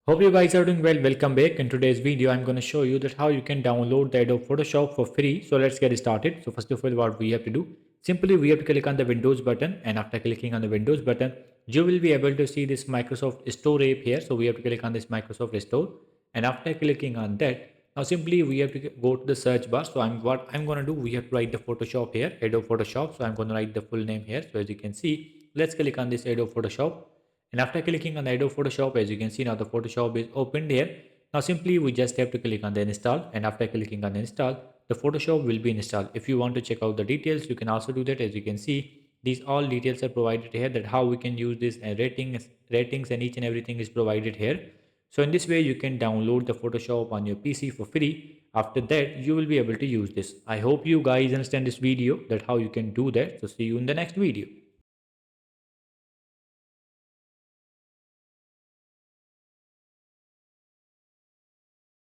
Hope you guys are doing well. Welcome back. In today's video, I'm going to show you that how you can download the Adobe Photoshop for free. So let's get started. So first of all, what we have to do, simply we have to click on the Windows button, and after clicking on the Windows button, you will be able to see this Microsoft Store app here. So we have to click on this Microsoft Store, and after clicking on that, now simply we have to go to the search bar. So what I'm going to do, we have to write the Photoshop here, Adobe Photoshop. So I'm going to write the full name here. So as you can see, let's click on this Adobe Photoshop. And after clicking on the Adobe Photoshop, as you can see now the Photoshop is opened here. Now simply we just have to click on the install, and after clicking on the install, the Photoshop will be installed. If you want to check out the details, you can also do that. As you can see, these all details are provided here, that how we can use this, and ratings and each and everything is provided here. So in this way you can download the Photoshop on your PC for free. After that you will be able to use this. I hope you guys understand this video, that how you can do that. So see you in the next video.